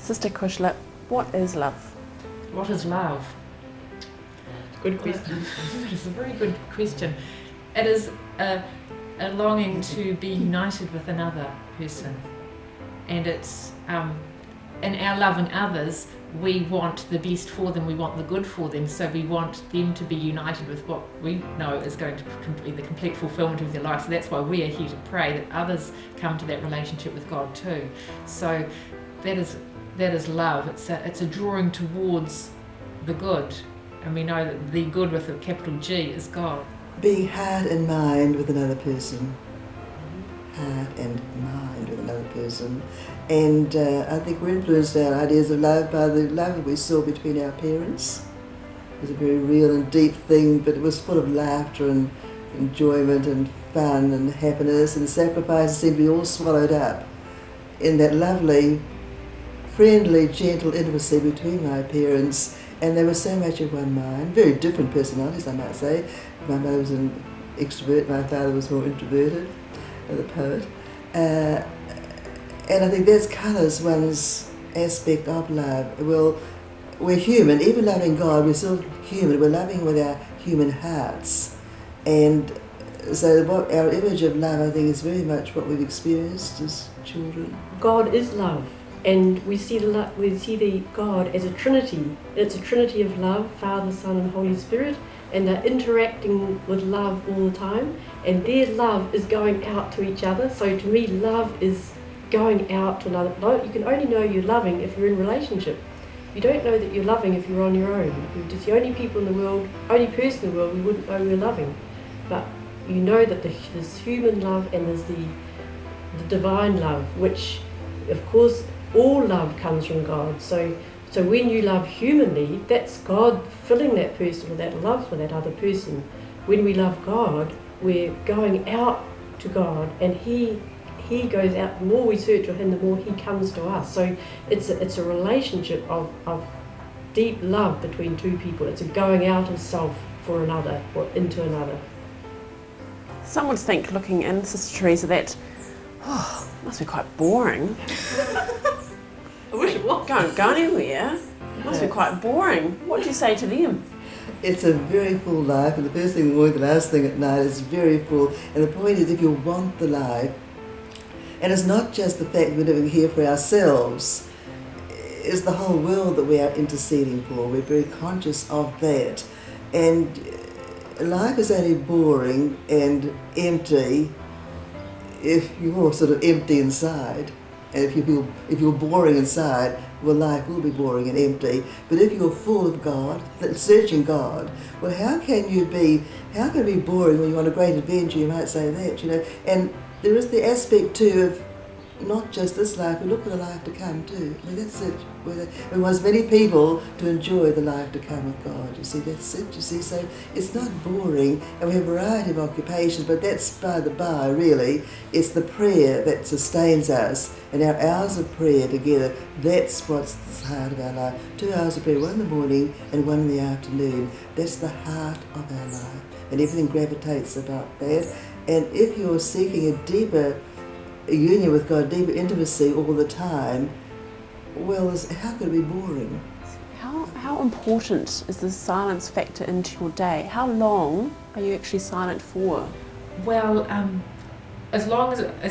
Sister Kushlip, what is love? What is love? Good question. It's a very good question. It is a longing to be united with another person, and it's in our loving others, we want the best for them, we want the good for them, so we want them to be united with what we know is going to be the complete fulfillment of their life. So that's why we are here to pray that others come to that relationship with God too. So that is love. It's a drawing towards the good, and we know that the good with a capital G is God. Being heart and mind with another person. Heart and mind with another person. And I think we influenced our ideas of love by the love that we saw between our parents. It was a very real and deep thing, but it was full of laughter and enjoyment and fun and happiness, and sacrifices seemed to be all swallowed up in that lovely, friendly, gentle intimacy between my parents. And they were so much of one mind, very different personalities, I might say. My mother was an extrovert, my father was more introverted, the poet. And I think that colours one's aspect of love. Well, we're human, even loving God, we're still human, we're loving with our human hearts. And so what our image of love, I think, is very much what we've experienced as children. God is love. And we see the God as a trinity. It's a trinity of love, Father, Son and Holy Spirit, and they're interacting with love all the time, and their love is going out to each other. So to me, love is going out to another. You can only know you're loving if you're in a relationship. You don't know that you're loving if you're on your own. If you're just the only people in the world, only person in the world, we wouldn't know we're loving. But you know that there's human love and there's the divine love, which, of course, all love comes from God. So when you love humanly, that's God filling that person with that love for that other person. When we love God, we're going out to God, and He goes out. The more we search for Him, the more He comes to us. So it's a relationship of deep love between two people. It's a going out of self for another or into another. Some would think, looking in, Sister Teresa, that must be quite boring. I wish it was. Don't go anywhere. Must be quite boring. What do you say to them? It's a very full life, and the first thing in the morning, the last thing at night is very full. And the point is, if you want the life, and it's not just the fact we're living here for ourselves, it's the whole world that we are interceding for. We're very conscious of that. And life is only boring and empty if you're sort of empty inside. And if you're boring inside, well, life will be boring and empty. But if you're full of God, searching God, well, how can it be boring when you're on a great adventure? You might say that, you know. And there is the aspect too of not just this life, but look at the life to come too. I mean, that's it. There was many people to enjoy the life to come with God. You see, that's it. You see, so it's not boring, and we have a variety of occupations, but that's by the by, really. It's the prayer that sustains us, and our hours of prayer together. That's what's the heart of our life. 2 hours of prayer, one in the morning and one in the afternoon. That's the heart of our life, and everything gravitates about that. And if you're seeking a deeper union with God, deeper intimacy all the time, well, how could it be boring? How important is the silence factor into your day? How long are you actually silent for? Well, as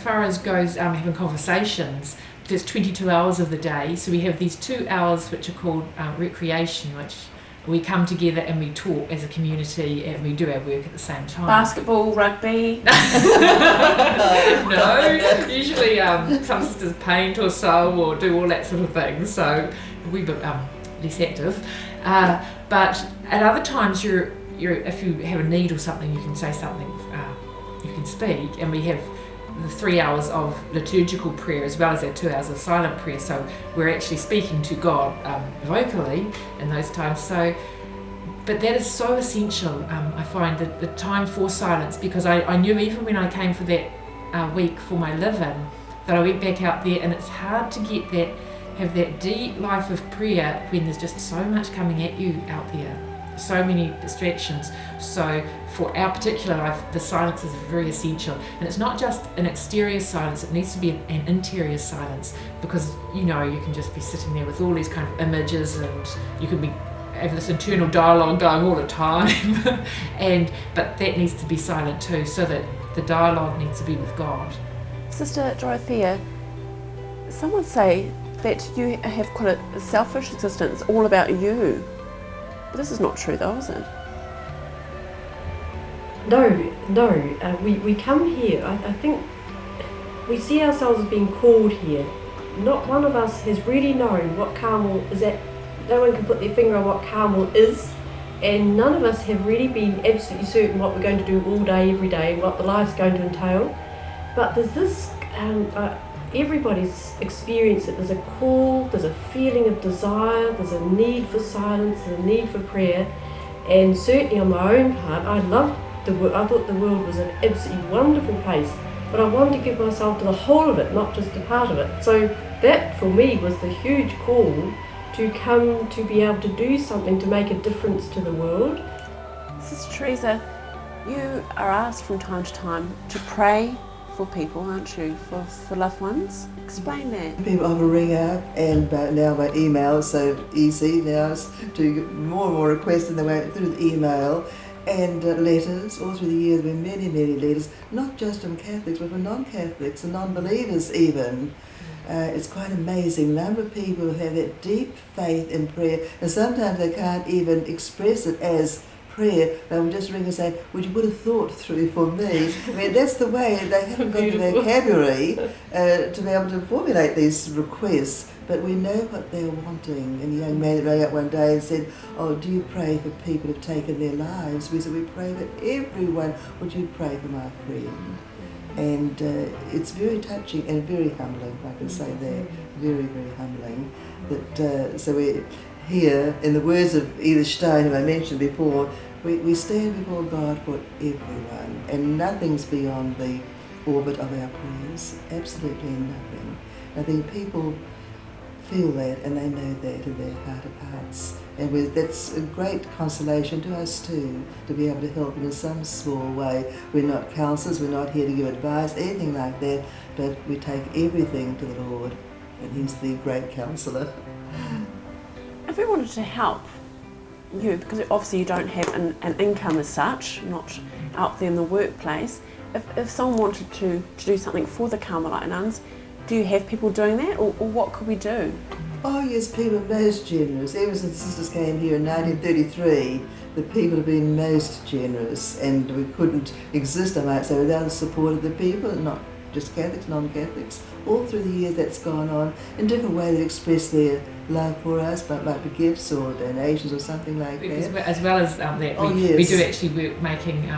far as goes having conversations, there's 22 hours of the day, so we have these 2 hours which are called recreation, which we come together and we talk as a community and we do our work at the same time. Basketball, rugby? No, usually some sisters paint or sew or do all that sort of thing, so we're less active. But at other times, if you have a need or something, you can say something, you can speak, and we have the 3 hours of liturgical prayer as well as our 2 hours of silent prayer, so we're actually speaking to God vocally in those times. So, but that is so essential, I find, that the time for silence, because I knew even when I came for that week for my live-in, that I went back out there, and it's hard to have that deep life of prayer when there's just so much coming at you out there. so many distractions. So for our particular life, the silence is very essential. And it's not just an exterior silence, it needs to be an interior silence, because you can just be sitting there with all these kind of images, and you could have this internal dialogue going all the time. But that needs to be silent too, so that the dialogue needs to be with God. Sister Dorothea, some would say that you have quite a selfish existence, all about you. But this is not true though, is it? No. We come here, I think we see ourselves as being called here. Not one of us has really known what Carmel is at. No one can put their finger on what Carmel is, and none of us have really been absolutely certain what we're going to do all day, every day, and what the life's going to entail. But there's this, everybody's experienced it. There's a call, there's a feeling of desire, there's a need for silence, there's a need for prayer. And certainly on my own part, I loved the world. I thought the world was an absolutely wonderful place, but I wanted to give myself to the whole of it, not just a part of it. So that for me was the huge call to come to be able to do something to make a difference to the world. Sister Teresa, you are asked from time to time to pray for people, aren't you, for loved ones? Explain that. People often ring up, and now by email, it's so easy now to get more and more requests in the way through the email, and letters. All through the years there have been many, many letters, not just from Catholics, but from non-Catholics and non-believers even. It's quite amazing. The number of people who have that deep faith in prayer, and sometimes they can't even express it as prayer. They will just ring and say, would you put a thought through for me? I mean, that's the way. They haven't got the vocabulary to be able to formulate these requests, but we know what they're wanting. And the young man rang up one day and said, oh, do you pray for people who have taken their lives? We said, we pray for everyone. Would you pray for my friend? And it's very touching and very humbling, I can say that, very, very humbling. That so we're here, in the words of Edith Stein, who I mentioned before, we stand before God for everyone, and nothing's beyond the orbit of our prayers, absolutely nothing. I think people feel that, and they know that in their heart of hearts. And that's a great consolation to us too, to be able to help them in some small way. We're not counsellors, we're not here to give advice, anything like that, but we take everything to the Lord, and He's the great counsellor. If we wanted to help you, because obviously you don't have an income as such, not out there in the workplace, if someone wanted to do something for the Carmelite Nuns, do you have people doing that, or what could we do? Oh yes, people are most generous. Ever since the sisters came here in 1933, the people have been most generous, and we couldn't exist, I might say, without the support of the people, not just Catholics, non-Catholics. All through the years that's gone on, in different ways they express their love for us, but might be gifts or donations or something like that. As well as that, we do actually work making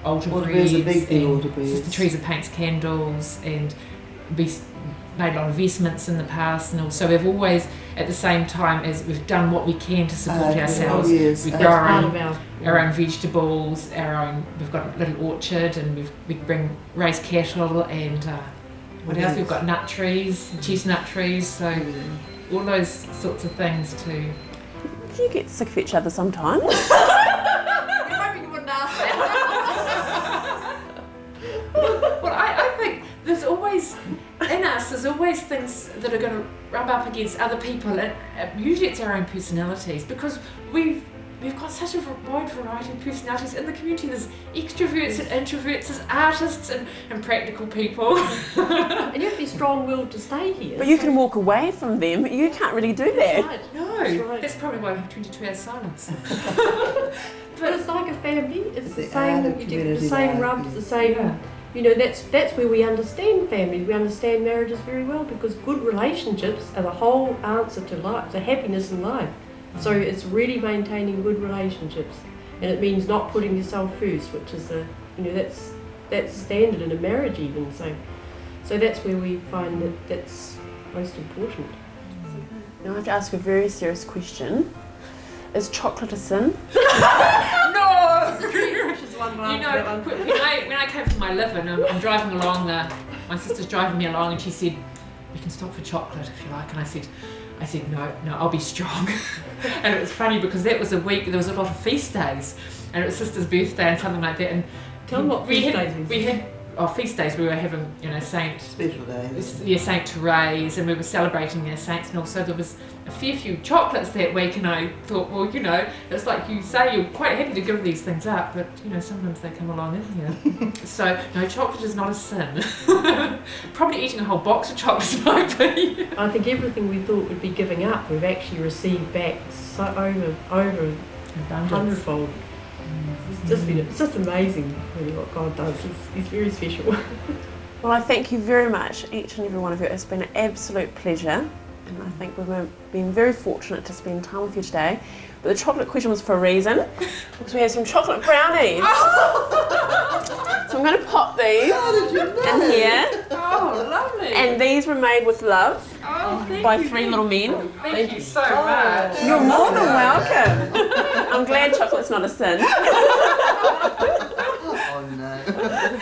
altar breeds, a big thing, and altar breeds. Sister Teresa paints candles, and we made a lot of investments in the past, and also we've always, at the same time as we've done what we can to support ourselves, we grow our own vegetables, we've got a little orchard, and we raise cattle, and what else? We've got nut trees, chestnut trees, so all those sorts of things too. Do you get sick of each other sometimes? You're hoping you wouldn't ask that. Well, I think there's always, in us, there's always things that are going to rub up against other people, and usually it's our own personalities, because we've got such a wide variety of personalities in the community. There's extroverts and introverts, there's artists and practical people. And you have to be strong-willed to stay here. But you can walk away from them. You can't really do that. Right. No, that's probably why we have 22 hours silence. But it's like a family. It's the the same. art of You do the community same life, rubs, yeah. the same. Yeah. You know, that's where we understand families. We understand marriages very well, because good relationships are the whole answer to life, to happiness in life. So it's really maintaining good relationships, and it means not putting yourself first, which is that's standard in a marriage even. So that's where we find that's most important. Now I have to ask a very serious question. Is chocolate a sin? No! Which is one You know, when I came from my live and I'm driving along, my sister's driving me along, and she said, "We can stop for chocolate if you like." And I said, I said, no, I'll be strong. And it was funny because that was a week, there was a lot of feast days, and it was Sister's birthday and something like that. And Tell them what feast days is. We had feast days. We were having, Saint Special days. Yeah, Saint Therese, and we were celebrating their saints, and also there was a fair few chocolates that week. And I thought, well, it's like you say, you're quite happy to give these things up, but sometimes they come along in here. So no, chocolate is not a sin. Probably eating a whole box of chocolates might be. I think everything we thought would be giving up, we've actually received back so over hundredfold. It's just amazing, really, what God does. He's very special. Well, I thank you very much, each and every one of you. It's been an absolute pleasure, and I think we've been very fortunate to spend time with you today. But the chocolate question was for a reason, because we have some chocolate brownies. So I'm going to pop these in here. Oh, lovely. And these were made with love by three little men. Thank you so much. You're more than welcome. I'm glad chocolate's not a sin. Oh no.